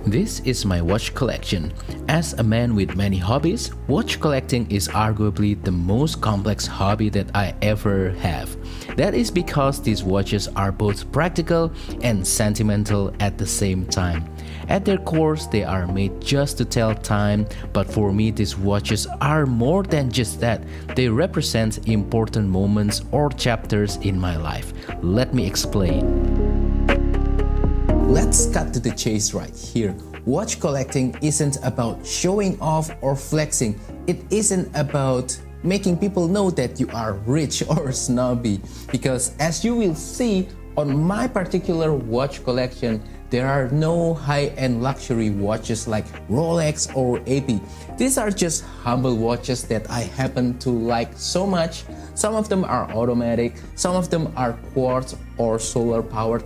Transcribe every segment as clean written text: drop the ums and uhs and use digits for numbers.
This is my watch collection. As a man with many hobbies, watch collecting is arguably the most complex hobby that I ever have. That is because these watches are both practical and sentimental at the same time. At their core, they are made just to tell time, but for me these watches are more than just that. They represent important moments or chapters in my life. Let me explain. Let's cut to the chase right here. Watch collecting isn't about showing off or flexing. It isn't about making people know that you are rich or snobby. Because as you will see on my particular watch collection, there are no high-end luxury watches like Rolex or AP. These are just humble watches that I happen to like so much. Some of them are automatic, some of them are quartz or solar powered,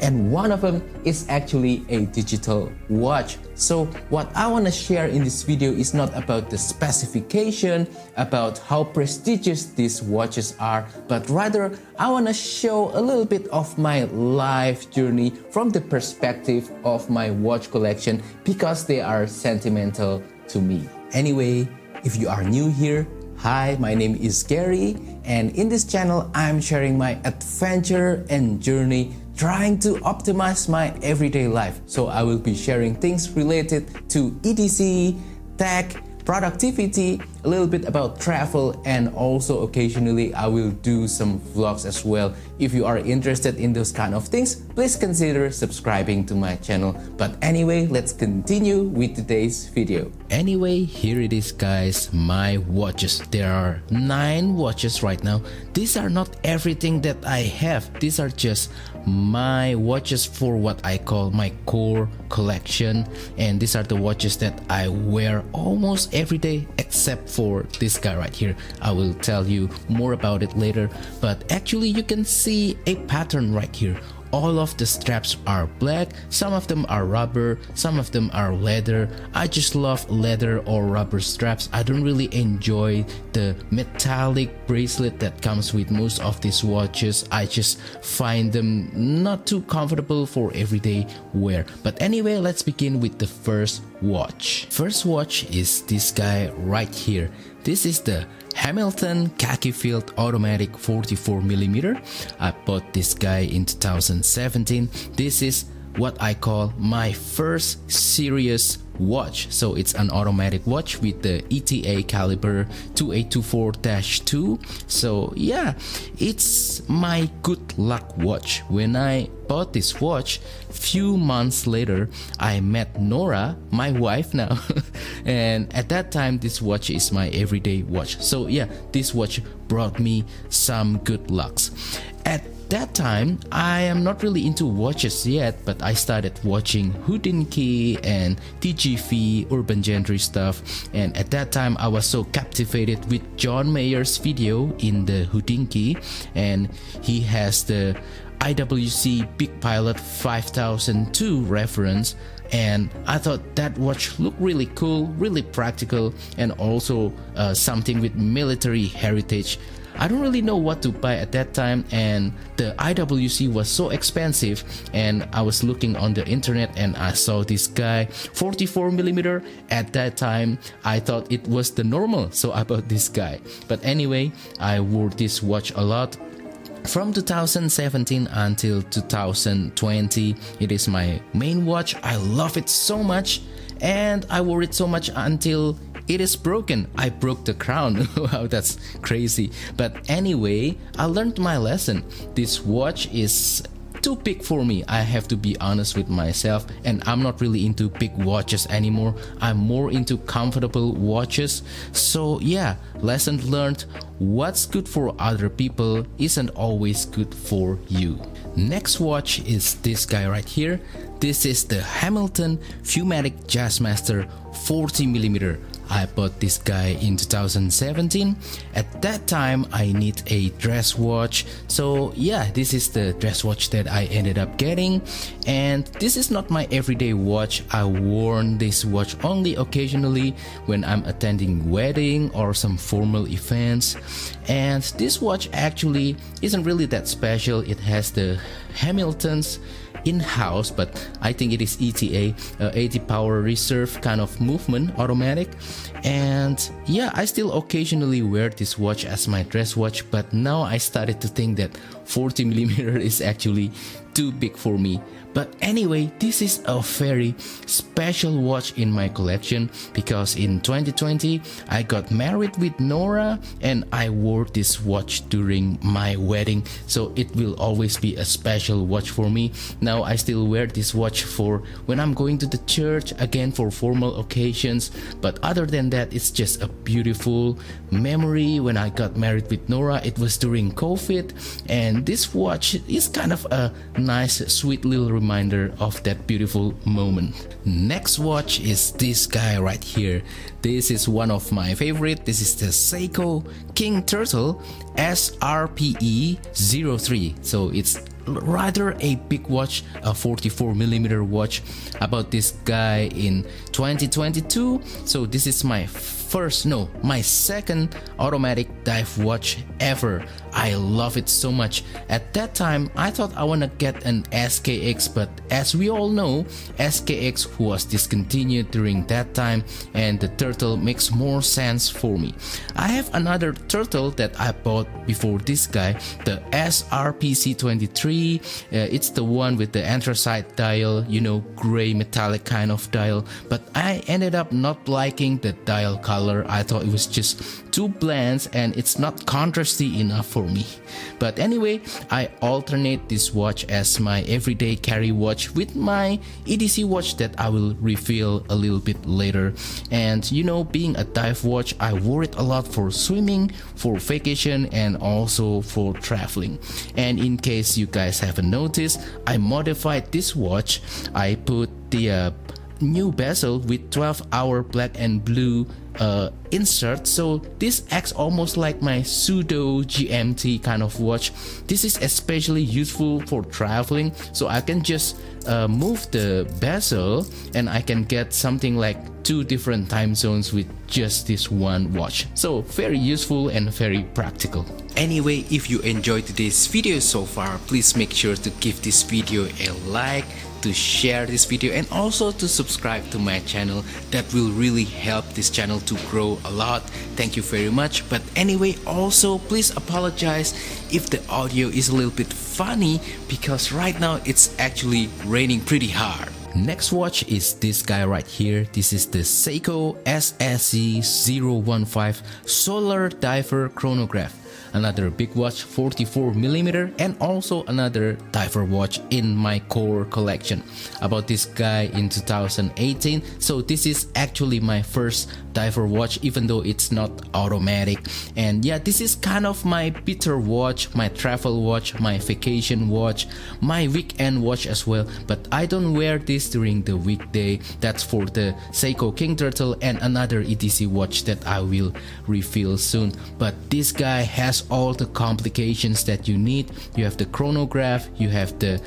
and one of them is actually a digital watch. So what I want to share in this video is not about the specification, about how prestigious these watches are, but rather I want to show a little bit of my life journey from the perspective of my watch collection because they are sentimental to me. Anyway, if you are new here, hi, my name is Gary, and in this channel I'm sharing my adventure and journey trying to optimize my everyday life. So I will be sharing things related to EDC, tech, productivity, a little bit about travel, and also occasionally I will do some vlogs as well. If you are interested in those kind of things, please consider subscribing to my channel. But anyway, let's continue with today's video. Anyway, here it is guys, my watches. There are 9 watches right now. These are not everything that I have. These are just my watches for what I call my core collection, and these are the watches that I wear almost every day except for this guy right here. I will tell you more about it later, but actually you can see a pattern right here. All of the straps are black, some of them are rubber, some of them are leather. I just love leather or rubber straps. I don't really enjoy the metallic bracelet that comes with most of these watches. I just find them not too comfortable for everyday wear. But anyway, let's begin with the first watch. First watch is this guy right here. This is the Hamilton Khaki Field Automatic 44mm. I bought this guy in 2017. This is what I call my first serious watch. So it's an automatic watch with the ETA caliber 2824-2. So yeah, it's my good luck watch. When I bought this watch, few months later I met Nora, my wife now, and at that time this watch is my everyday watch. So yeah, this watch brought me some good lucks. At that time I am not really into watches yet, but I started watching Hodinkee and TGV urban gentry stuff, and at that time I was so captivated with John Mayer's video in the Hodinkee, and he has the IWC Big Pilot 5002 reference, and I thought that watch looked really cool, really practical, and also something with military heritage. I don't really know what to buy at that time, and the IWC was so expensive, and I was looking on the internet and I saw this guy 44mm. At that time I thought it was the normal, so I bought this guy. But anyway, I wore this watch a lot. From 2017 until 2020, it is my main watch. I love it so much, and I wore it so much until it is broken. I broke the crown. Wow, that's crazy. But anyway, I learned my lesson. This watch is too big for me. I have to be honest with myself, and I'm not really into big watches anymore. I'm more into comfortable watches. So yeah, lesson learned. What's good for other people isn't always good for you. Next watch is this guy right here. This is the Hamilton Viewmatic Jazzmaster 40mm. I bought this guy in 2017. At that time I need a dress watch, so yeah, this is the dress watch that I ended up getting. And this is not my everyday watch. I worn this watch only occasionally when I'm attending wedding or some formal events. And this watch actually isn't really that special. It has the Hamilton's in-house, but I think it is ETA, 80 power reserve kind of movement, automatic. And yeah, I still occasionally wear this watch as my dress watch, but now I started to think that 40mm is actually too big for me. But anyway, this is a very special watch in my collection because in 2020 I got married with Nora and I wore this watch during my wedding, so it will always be a special watch for me. Now I still wear this watch for when I'm going to the church, again for formal occasions, but other than that it's just a beautiful memory. When I got married with Nora, it was during COVID, and this watch is kind of a nice sweet little reminder of that beautiful moment. Next watch is this guy right here. This is one of my favorite. This is the Seiko King Turtle SRPE03. So it's rather a big watch, a 44mm watch. About this guy in 2022. So this is my my second automatic dive watch ever. I love it so much. At that time I thought I wanna get an SKX, but as we all know, SKX was discontinued during that time and the Turtle makes more sense for me. I have another Turtle that I bought before this guy, the SRPC23. It's the one with the anthracite dial, you know, gray metallic kind of dial, but I ended up not liking the dial color. I thought it was just too bland and it's not contrasty enough for me. But anyway, I alternate this watch as my everyday carry watch with my EDC watch that I will reveal a little bit later. And you know, being a dive watch, I wore it a lot for swimming, for vacation, and also for traveling. And in case you guys haven't noticed, I modified this watch. I put the new bezel with 12-hour black and blue insert, so this acts almost like my pseudo GMT kind of watch. This is especially useful for traveling, so I can just move the bezel and I can get something like 2 different time zones with just this one watch. So very useful and very practical. Anyway, if you enjoyed today's video so far, please make sure to give this video a like, to share this video, and also to subscribe to my channel. That will really help this channel to grow a lot. Thank you very much. But anyway, also please apologize if the audio is a little bit funny because right now it's actually raining pretty hard. Next watch is this guy right here. This is the Seiko SSC015 Solar Diver Chronograph. Another big watch, 44mm, and also another diver watch in my core collection. About this guy in 2018, so this is actually my first diver watch, even though it's not automatic. And yeah, this is kind of my bitter watch, my travel watch, my vacation watch, my weekend watch as well, but I don't wear this during the weekday. That's for the Seiko King Turtle and another EDC watch that I will reveal soon. But this guy has all the complications that you need. You have the chronograph, you have the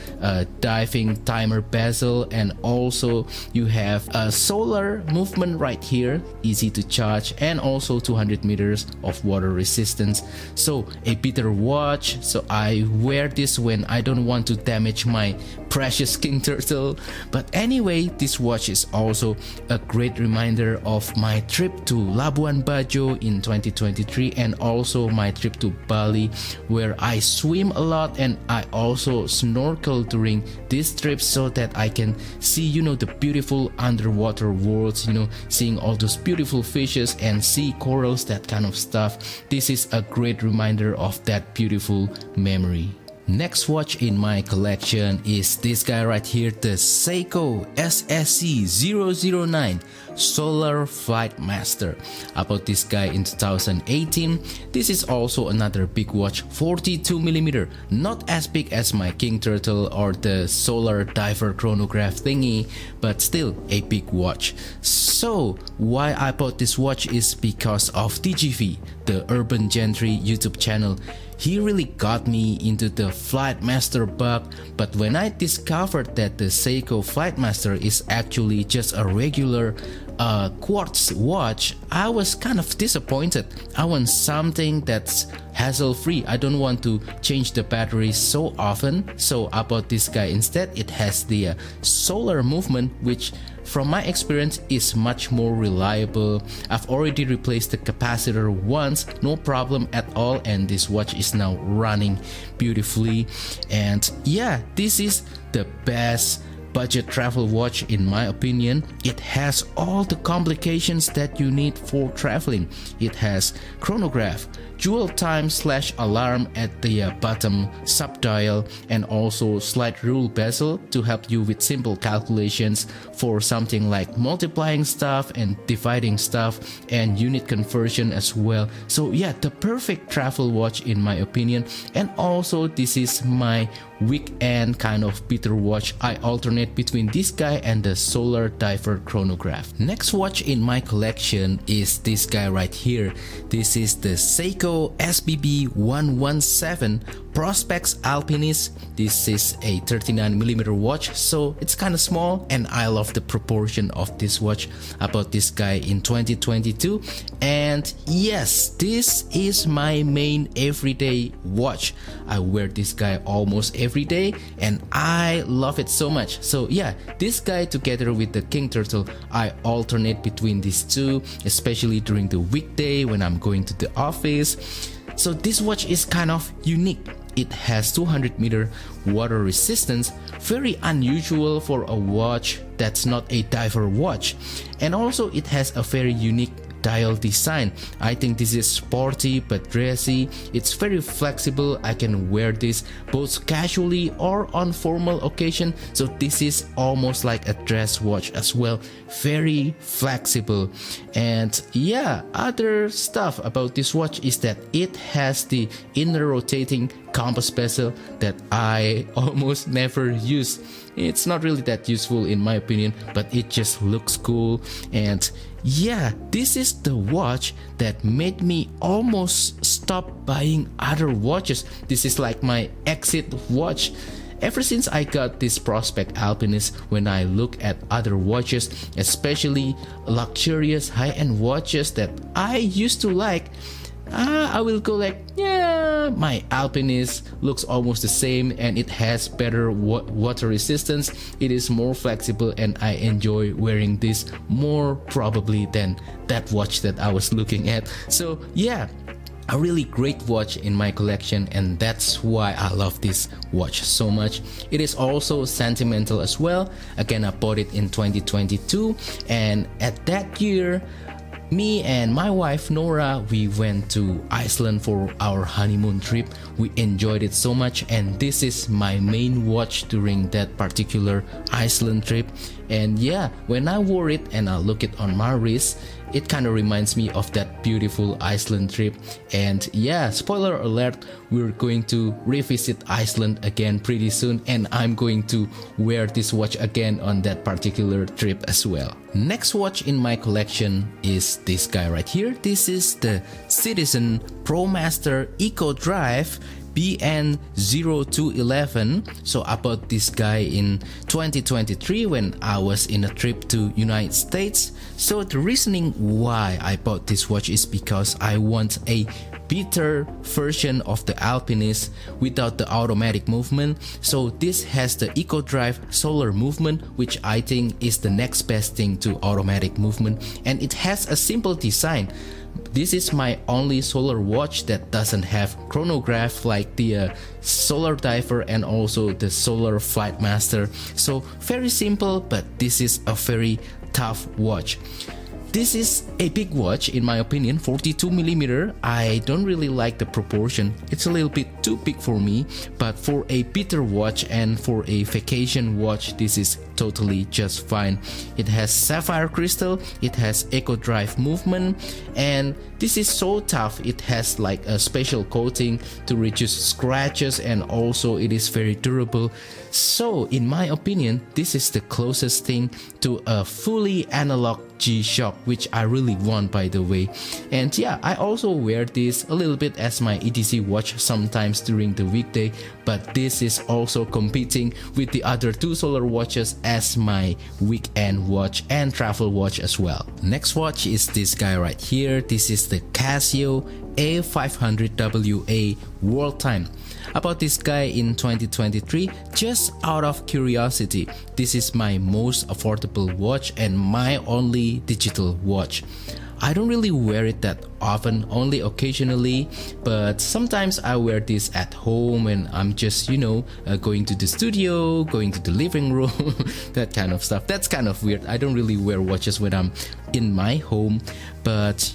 diving timer bezel, and also you have a solar movement right here, easy to charge, and also 200 meters of water resistance. So a bitter watch, so I wear this when I don't want to damage my precious King Turtle. But anyway, this watch is also a great reminder of my trip to Labuan Bajo in 2023 and also my trip to Bali, where I swim a lot and I also snorkel during this trip so that I can see, you know, the beautiful underwater worlds, you know, seeing all those beautiful fishes and sea corals, that kind of stuff. This is a great reminder of that beautiful memory. Next watch in my collection is this guy right here, the Seiko SSC009 Solar Flightmaster. About this guy in 2018, this is also another big watch, 42mm, not as big as my King Turtle or the Solar Diver Chronograph thingy, but still a big watch. So why I bought this watch is because of TGV, the Urban Gentry YouTube channel. he really got me into the Flightmaster bug, but when I discovered that the Seiko Flightmaster is actually just a regular quartz watch, I was kind of disappointed. I want something that's hassle-free. I don't want to change the battery so often, so I bought this guy instead. It has the solar movement, which from my experience is much more reliable. I've already replaced the capacitor once, no problem at all, and this watch is now running beautifully. And yeah, this is the best budget travel watch in my opinion. It has all the complications that you need for traveling. It has chronograph, dual time / alarm at the bottom sub-dial, and also slide rule bezel to help you with simple calculations for something like multiplying stuff and dividing stuff, and unit conversion as well. So yeah, the perfect travel watch in my opinion. And also this is my weekend kind of beater watch. I alternate between this guy and the solar diver chronograph. Next watch in my collection is this guy right here. This is the Seiko SBB 117 Prospex Alpinist. This is a 39mm watch, so it's kind of small, and I love the proportion of this watch. I bought this guy in 2022, and yes, this is my main everyday watch. I wear this guy almost every day and I love it so much. So yeah, this guy together with the King Turtle, I alternate between these two, especially during the weekday when I'm going to the office. So this watch is kind of unique. It has 200-meter water resistance, very unusual for a watch that's not a diver watch. And also it has a very unique dial design. I think this is sporty but dressy. It's very flexible. I can wear this both casually or on formal occasion. So this is almost like a dress watch as well. Very flexible. And yeah, other stuff about this watch is that it has the inner rotating compass bezel that I almost never use. It's not really that useful in my opinion, but it just looks cool. And yeah, this is the watch that made me almost stop buying other watches. This is like my exit watch. Ever since I got this Prospex Alpinist, when I look at other watches, especially luxurious high-end watches that I used to like, I will go like, yeah, my Alpinist looks almost the same and it has better water resistance. It is more flexible and I enjoy wearing this more probably than that watch that I was looking at. So yeah, a really great watch in my collection, and that's why I love this watch so much. It is also sentimental as well. Again, I bought it in 2022, and at that year me and my wife Nora, we went to Iceland for our honeymoon trip. We enjoyed it so much, and this is my main watch during that particular Iceland trip. And yeah, when I wore it and I look it on my wrist, it kind of reminds me of that beautiful Iceland trip. And yeah, spoiler alert, we're going to revisit Iceland again pretty soon, and I'm going to wear this watch again on that particular trip as well. Next watch in my collection is this guy right here. This is the Citizen Promaster Eco Drive BN0211. So I bought this guy in 2023 when I was in a trip to United States. So the reasoning why I bought this watch is because I want a better version of the Alpinist without the automatic movement. So this has the Eco Drive solar movement, which I think is the next best thing to automatic movement, and it has a simple design. This is my only solar watch that doesn't have chronograph like the Solar Diver and also the Solar Flightmaster. So very simple, but this is a very tough watch. This is a big watch in my opinion, 42mm. I don't really like the proportion. It's a little bit too big for me, but for a beater watch and for a vacation watch, this is totally just fine. It has sapphire crystal, it has Eco Drive movement, and this is so tough. It has like a special coating to reduce scratches, and also it is very durable. So in my opinion, this is the closest thing to a fully analog G-Shock, which I really want, by the way. And yeah, I also wear this a little bit as my EDC watch sometimes during the weekday, but this is also competing with the other two solar watches as my weekend watch and travel watch as well. Next watch is this guy right here. This is the Casio A500WA World Time. About this guy in 2023, just out of curiosity, this is my most affordable watch and my only digital watch. I don't really wear it that often, only occasionally, but sometimes I wear this at home and I'm just, going to the studio, going to the living room, that kind of stuff. That's kind of weird. I don't really wear watches when I'm in my home, but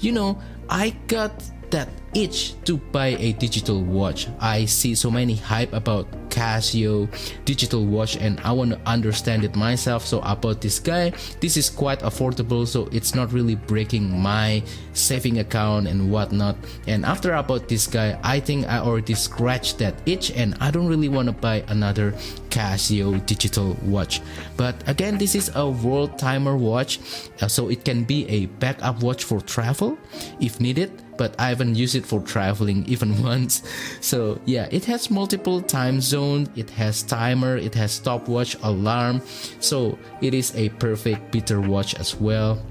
I got that itch to buy a digital watch. I see so many hype about Casio digital watch and I want to understand it myself, so I bought this guy. This is quite affordable, so it's not really breaking my saving account and whatnot. And after I bought this guy, I think I already scratched that itch and I don't really want to buy another Casio digital watch. But again, this is a world timer watch, so it can be a backup watch for travel if needed, but I haven't used it for traveling even once. So yeah, it has multiple time zones, it has timer, it has stopwatch, alarm, so it is a perfect beater watch as well.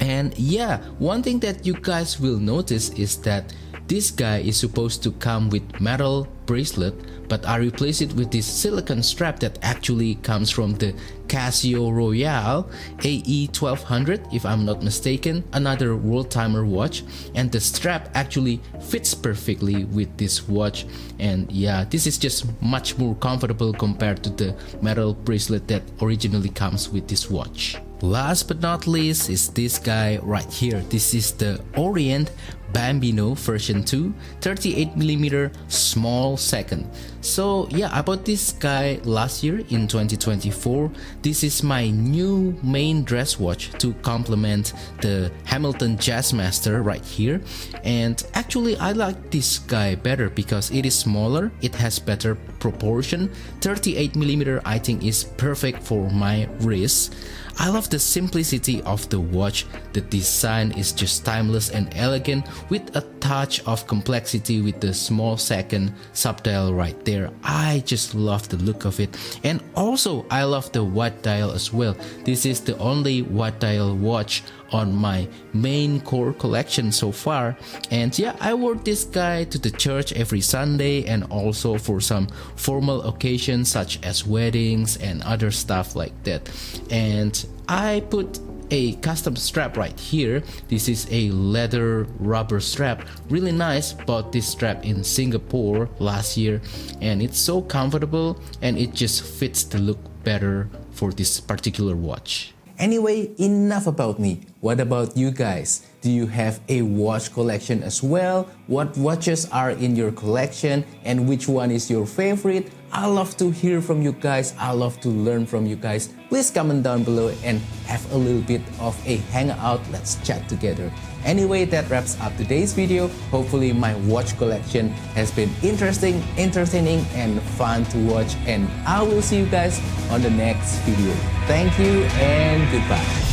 And yeah, one thing that you guys will notice is that this guy is supposed to come with metal bracelet, but I replaced it with this silicone strap that actually comes from the Casio Royale AE1200 if I'm not mistaken, another world timer watch, and the strap actually fits perfectly with this watch. And yeah, this is just much more comfortable compared to the metal bracelet that originally comes with this watch. Last but not least is this guy right here. This is the Orient Bambino version 2 38mm small second. So yeah, I bought this guy last year in 2024. This is my new main dress watch to complement the Hamilton Jazzmaster right here. And actually I like this guy better because it is smaller, it has better proportion. 38mm I think is perfect for my wrist. I love the simplicity of the watch. The design is just timeless and elegant with a touch of complexity with the small second subdial right there. I just love the look of it. And also I love the white dial as well. This is the only white dial watch on my main core collection so far. And yeah, I wore this guy to the church every Sunday and also for some formal occasions such as weddings and other stuff like that. And I put a custom strap right here. This is a leather rubber strap, really nice. Bought this strap in Singapore last year and it's so comfortable and it just fits the look better for this particular watch. Anyway, enough about me. What about you guys? Do you have a watch collection as well? What watches are in your collection and which one is your favorite? I love to hear from you guys. I love to learn from you guys. Please comment down below and have a little bit of a hangout. Let's chat together. Anyway, that wraps up today's video. Hopefully my watch collection has been interesting, entertaining and fun to watch, and I will see you guys on the next video. Thank you and goodbye.